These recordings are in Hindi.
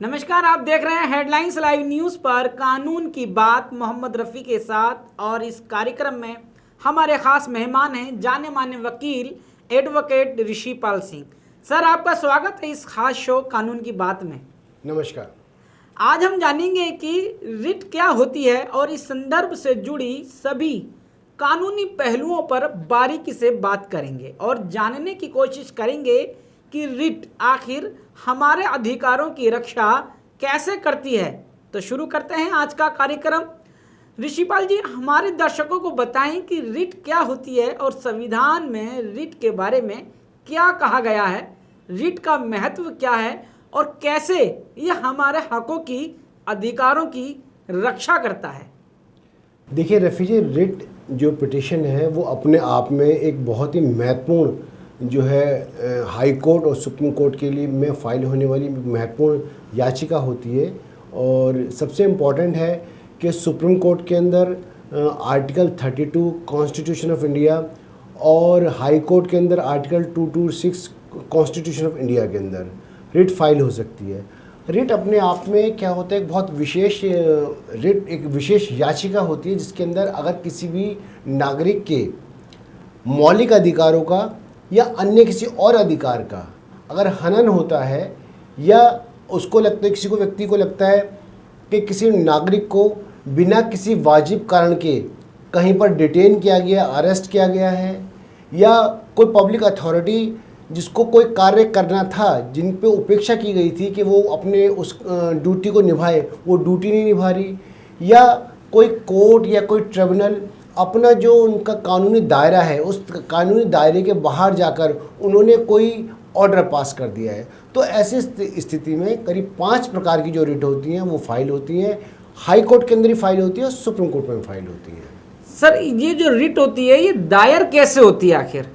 नमस्कार, आप देख रहे हैं हेडलाइंस लाइव न्यूज़ पर कानून की बात मोहम्मद रफ़ी के साथ। और इस कार्यक्रम में हमारे खास मेहमान हैं जाने माने वकील एडवोकेट ऋषिपाल सिंह। सर, आपका स्वागत है इस खास शो कानून की बात में। नमस्कार। आज हम जानेंगे कि रिट क्या होती है और इस संदर्भ से जुड़ी सभी कानूनी पहलुओं पर बारीकी से बात करेंगे और जानने की कोशिश करेंगे कि रिट आखिर हमारे अधिकारों की रक्षा कैसे करती है। तो शुरू करते हैं आज का कार्यक्रम। ऋषिपाल जी, हमारे दर्शकों को बताएं कि रिट क्या होती है और संविधान में रिट के बारे में क्या कहा गया है, रिट का महत्व क्या है और कैसे यह हमारे हकों की, अधिकारों की रक्षा करता है। देखिए रफ़ी जी, रिट जो पिटिशन है वो अपने आप में एक बहुत ही महत्वपूर्ण जो है हाई कोर्ट और सुप्रीम कोर्ट के लिए में फाइल होने वाली महत्वपूर्ण याचिका होती है। और सबसे इम्पॉर्टेंट है कि सुप्रीम कोर्ट के अंदर आर्टिकल 32 कॉन्स्टिट्यूशन ऑफ इंडिया और हाई कोर्ट के अंदर आर्टिकल 226 कॉन्स्टिट्यूशन ऑफ इंडिया के अंदर रिट फाइल हो सकती है। रिट अपने आप में क्या होता है, एक बहुत विशेष रिट एक विशेष याचिका होती है जिसके अंदर अगर किसी भी नागरिक के मौलिक अधिकारों का या अन्य किसी और अधिकार का अगर हनन होता है या उसको लगता है, किसी को व्यक्ति को लगता है कि किसी नागरिक को बिना किसी वाजिब कारण के कहीं पर डिटेन किया गया, अरेस्ट किया गया है, या कोई पब्लिक अथॉरिटी जिसको कोई कार्य करना था जिन पे उपेक्षा की गई थी कि वो अपने उस ड्यूटी को निभाए, वो ड्यूटी नहीं निभा रही, या कोई कोर्ट या कोई ट्रिब्यूनल अपना जो उनका कानूनी दायरा है उस कानूनी दायरे के बाहर जाकर उन्होंने कोई ऑर्डर पास कर दिया है। तो ऐसी स्थिति में करीब 5 प्रकार की जो रिट होती हैं वो फाइल होती हैं। हाई कोर्ट के अंदर ही फाइल होती है और सुप्रीम कोर्ट में फाइल होती है। सर, ये जो रिट होती है ये दायर कैसे होती है आखिर?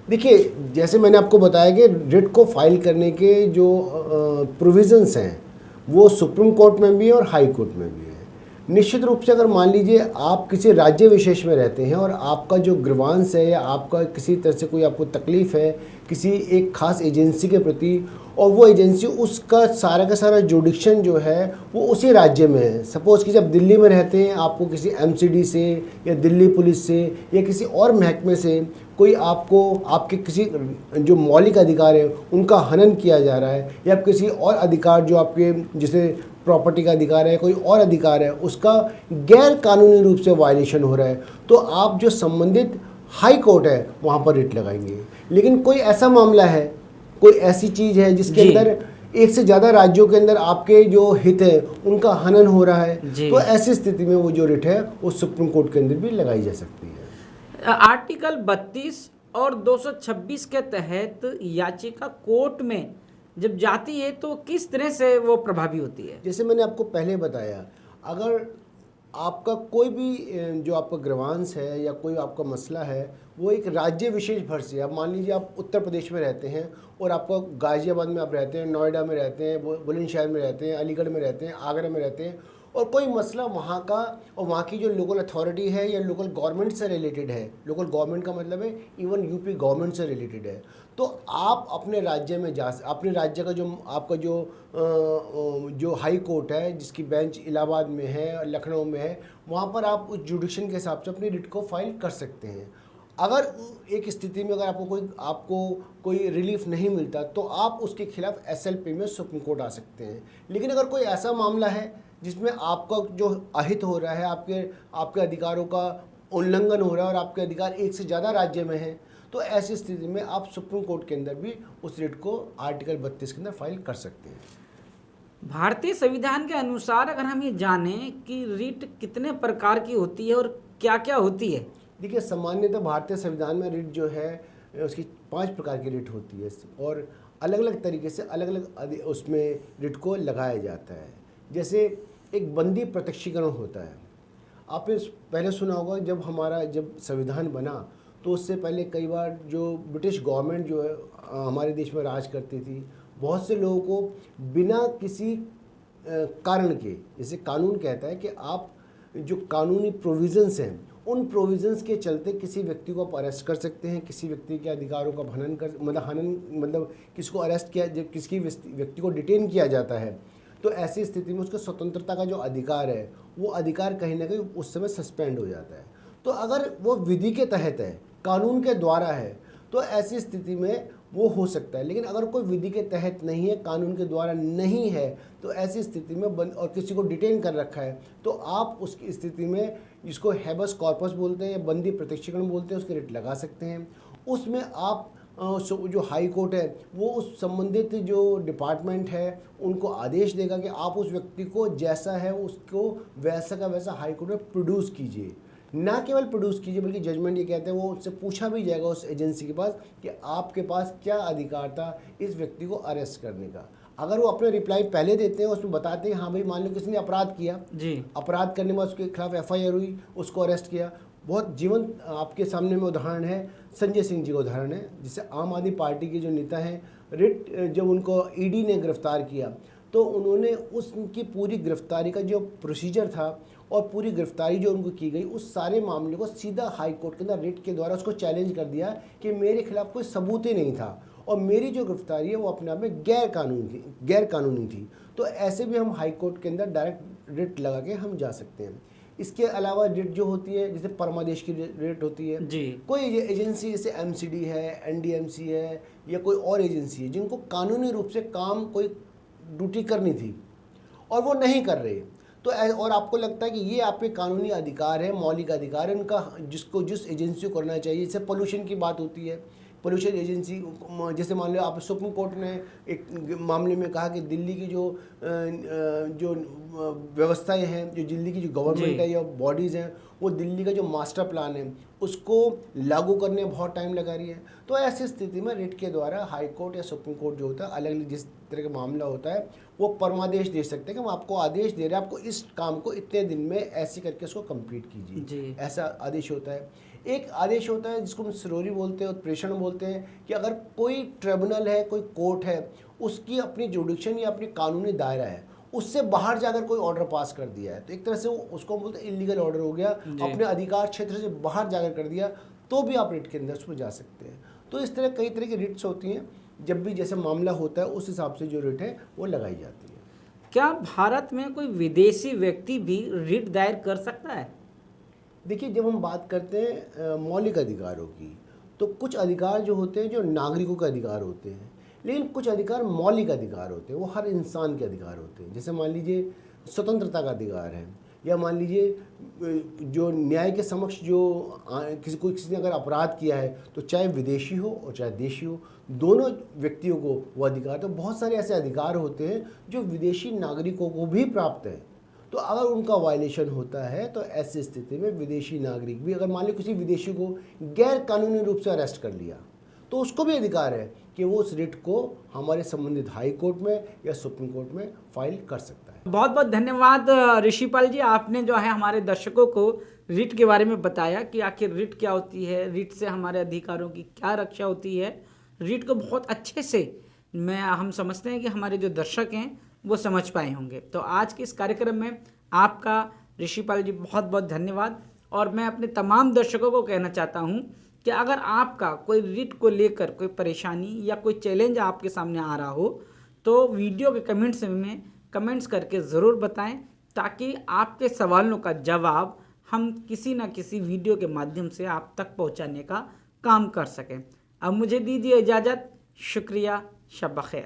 देखिए, जैसे मैंने आपको बताया कि रिट को फाइल करने के जो प्रोविजंस हैं वो सुप्रीम कोर्ट में भी है और हाई कोर्ट में भी है। निश्चित रूप से अगर मान लीजिए आप किसी राज्य विशेष में रहते हैं और आपका जो ग्रीवांस है या आपका किसी तरह से कोई आपको तकलीफ़ है किसी एक खास एजेंसी के प्रति, और वो एजेंसी उसका सारा का सारा जुडिक्शन जो है वो उसी राज्य में है। सपोज़ कि जब दिल्ली में रहते हैं, आपको किसी एमसीडी से या दिल्ली पुलिस से या किसी और महकमे से कोई आपको आपके किसी जो मौलिक अधिकार है उनका हनन किया जा रहा है, या किसी और अधिकार जो आपके जैसे प्रॉपर्टी का अधिकार है, कोई और अधिकार है, उसका गैर कानूनी रूप से वायलेशन हो रहा है, तो आप जो संबंधित हाई कोर्ट है वहाँ पर रिट लगाएंगे। लेकिन कोई ऐसा मामला है, कोई ऐसी चीज़ है जिसके अंदर एक से ज़्यादा राज्यों के अंदर आपके जो हित है उनका हनन हो रहा है, तो ऐसी स्थिति में वो जो रिट है वो सुप्रीम कोर्ट के अंदर भी लगाई जा सकती है। आर्टिकल 32 और 226 के तहत याचिका कोर्ट में जब जाती है तो किस तरह से वो प्रभावी होती है? जैसे मैंने आपको पहले बताया, अगर आपका कोई भी जो आपका ग्रीवांस है या कोई आपका मसला है वो एक राज्य विशेष भर से, अब मान लीजिए आप उत्तर प्रदेश में रहते हैं और आपका गाज़ियाबाद में आप रहते हैं, नोएडा में रहते हैं, बुलंदशहर में रहते हैं, अलीगढ़ में रहते हैं, आगरा में रहते हैं, और कोई मसला वहाँ का और वहाँ की जो लोकल अथॉरिटी है या लोकल गवर्नमेंट से रिलेटेड है, लोकल गवर्नमेंट का मतलब है इवन यूपी गवर्नमेंट से रिलेटेड है, तो आप अपने राज्य में अपने राज्य का जो आपका जो हाई कोर्ट है जिसकी बेंच इलाहाबाद में है, लखनऊ में है, वहाँ पर आप उस जुडिक्शन के हिसाब से अपनी रिट को फाइल कर सकते हैं। अगर एक स्थिति में अगर आपको कोई रिलीफ नहीं मिलता तो आप उसके खिलाफ एसएलपी में सुप्रीम कोर्ट आ सकते हैं। लेकिन अगर कोई ऐसा मामला है जिसमें आपका जो अहित हो रहा है, आपके अधिकारों का उल्लंघन हो रहा है और आपके अधिकार एक से ज़्यादा राज्य में है, तो ऐसी स्थिति में आप सुप्रीम कोर्ट के अंदर भी उस रिट को आर्टिकल 32 के अंदर फाइल कर सकते हैं। भारतीय संविधान के अनुसार अगर हम ये जानें कि रिट कितने प्रकार की होती है और क्या क्या होती है? देखिए, सामान्यतः भारतीय संविधान में रिट जो है उसकी 5 प्रकार की रिट होती है और अलग अलग तरीके से अलग अलग उसमें रिट को लगाया जाता है। जैसे एक बंदी प्रत्यक्षीकरण होता है, आपने पहले सुना होगा जब संविधान बना तो उससे पहले कई बार जो ब्रिटिश गवर्नमेंट जो है हमारे देश में राज करती थी, बहुत से लोगों को बिना किसी कारण के, जैसे कानून कहता है कि आप जो कानूनी प्रोविजंस हैं उन प्रोविजंस के चलते किसी व्यक्ति को आप अरेस्ट कर सकते हैं, किसी व्यक्ति के अधिकारों का हनन मतलब किसी को अरेस्ट किया, किसी व्यक्ति को डिटेन किया जाता है तो ऐसी स्थिति में उसके स्वतंत्रता का जो अधिकार है वो अधिकार कहीं ना कहीं उस समय सस्पेंड हो जाता है। तो अगर वो विधि के तहत है, कानून के द्वारा है, तो ऐसी स्थिति में वो हो सकता है। लेकिन अगर कोई विधि के तहत नहीं है, कानून के द्वारा नहीं है, तो ऐसी स्थिति में और किसी को डिटेन कर रखा है, तो आप उसकी स्थिति में जिसको हैबस कॉर्पस बोलते हैं या बंदी प्रत्यक्षीकरण बोलते हैं, उसके रिट लगा सकते हैं। उसमें आप जो हाई कोर्ट है वो उस संबंधित जो डिपार्टमेंट है उनको आदेश देगा कि आप उस व्यक्ति को जैसा है उसको वैसा का वैसा हाई कोर्ट में प्रोड्यूस कीजिए। ना केवल प्रोड्यूस कीजिए बल्कि जजमेंट ये कहते हैं वो उससे पूछा भी जाएगा उस एजेंसी के पास कि आपके पास क्या अधिकार था इस व्यक्ति को अरेस्ट करने का। अगर वो अपने रिप्लाई पहले देते हैं, उसमें बताते हैं हाँ भाई मान लो किसी ने अपराध किया जी, अपराध करने के बाद उसके खिलाफ FIR हुई, उसको अरेस्ट किया। बहुत जीवंत आपके सामने में उदाहरण है, संजय सिंह जी का उदाहरण है, जिससे आम आदमी पार्टी के जो नेता हैं, रिट जब उनको ED ने गिरफ्तार किया तो उन्होंने उनकी पूरी गिरफ्तारी का जो प्रोसीजर था और पूरी गिरफ्तारी जो उनको की गई उस सारे मामले को सीधा हाई कोर्ट के अंदर रिट के द्वारा उसको चैलेंज कर दिया कि मेरे खिलाफ कोई सबूत ही नहीं था और मेरी जो गिरफ्तारी है वो अपने आप में गैर कानूनी थी। तो ऐसे भी हम हाई कोर्ट के अंदर डायरेक्ट रिट लगा के हम जा सकते हैं। इसके अलावा रिट जो होती है जैसे परमादेश की रिट होती है जी, कोई एजेंसी जैसे MCD है, NDMC है या कोई और एजेंसी है जिनको कानूनी रूप से काम कोई ड्यूटी करनी थी और वो नहीं कर रहे, तो और आपको लगता है कि ये आपके कानूनी अधिकार है, मौलिक अधिकार है उनका, जिस एजेंसी को करना चाहिए। जैसे पोल्यूशन की बात होती है, पोल्यूशन एजेंसी जैसे मान लो आप सुप्रीम कोर्ट ने एक मामले में कहा कि दिल्ली की जो व्यवस्थाएं हैं, जो दिल्ली की जो गवर्नमेंट है या बॉडीज़ हैं, वो दिल्ली का जो मास्टर प्लान है उसको लागू करने में बहुत टाइम लगा रही है। तो ऐसी स्थिति में रिट के द्वारा हाई कोर्ट या सुप्रीम कोर्ट जो होता है, अलग अलग जिस तरह का मामला होता है, वो परमादेश दे सकते हैं कि हम आपको आदेश दे रहे हैं, आपको इस काम को इतने दिन में ऐसे करके उसको कंप्लीट कीजिए, ऐसा आदेश होता है। एक आदेश होता है जिसको हम सिरोरी बोलते हैं, उत्प्रेषण बोलते हैं, कि अगर कोई ट्रिब्यूनल है, कोई कोर्ट है, उसकी अपनी जुडिक्शन या अपनी कानूनी दायरा है, उससे बाहर जाकर कोई ऑर्डर पास कर दिया है, तो एक तरह से उसको हम बोलते हैं इलीगल ऑर्डर हो गया, अपने अधिकार क्षेत्र से बाहर जाकर कर दिया, तो भी आप रिट के अंदर उसमें जा सकते हैं। तो इस तरह कई तरह की रिट्स होती हैं, जब भी जैसे मामला होता है उस हिसाब से जो रिट है वो लगाई जाती है। क्या भारत में कोई विदेशी व्यक्ति भी रिट दायर कर सकता है? देखिए, जब हम बात करते हैं मौलिक अधिकारों की, तो कुछ अधिकार जो होते हैं जो नागरिकों के अधिकार होते हैं, लेकिन कुछ अधिकार मौलिक अधिकार होते हैं, वो हर इंसान के अधिकार होते हैं। जैसे मान लीजिए स्वतंत्रता का अधिकार है, या मान लीजिए जो न्याय के समक्ष जो किसी ने अगर अपराध किया है, तो चाहे विदेशी हो और चाहे देशी हो, दोनों व्यक्तियों को वो अधिकार, तो बहुत सारे ऐसे अधिकार होते हैं जो विदेशी नागरिकों को भी प्राप्त है। तो अगर उनका वायलेशन होता है तो ऐसी स्थिति में विदेशी नागरिक भी, अगर मान लो किसी विदेशी को गैर कानूनी रूप से अरेस्ट कर लिया, तो उसको भी अधिकार है कि वो उस रिट को हमारे संबंधित हाई कोर्ट में या सुप्रीम कोर्ट में फाइल कर सकता है। बहुत बहुत धन्यवाद ऋषिपाल जी, आपने जो है हमारे दर्शकों को रिट के बारे में बताया कि आखिर रिट क्या होती है, रिट से हमारे अधिकारों की क्या रक्षा होती है। रिट को बहुत अच्छे से हम समझते हैं कि हमारे जो दर्शक हैं वो समझ पाए होंगे। तो आज के इस कार्यक्रम में आपका ऋषिपाल जी बहुत बहुत धन्यवाद। और मैं अपने तमाम दर्शकों को कहना चाहता हूं कि अगर आपका कोई रिट को लेकर कोई परेशानी या कोई चैलेंज आपके सामने आ रहा हो, तो वीडियो के कमेंट्स में कमेंट्स करके ज़रूर बताएं, ताकि आपके सवालों का जवाब हम किसी न किसी वीडियो के माध्यम से आप तक पहुंचाने का काम कर सकें। अब मुझे दीजिए इजाज़त। शुक्रिया, शब बख़ैर।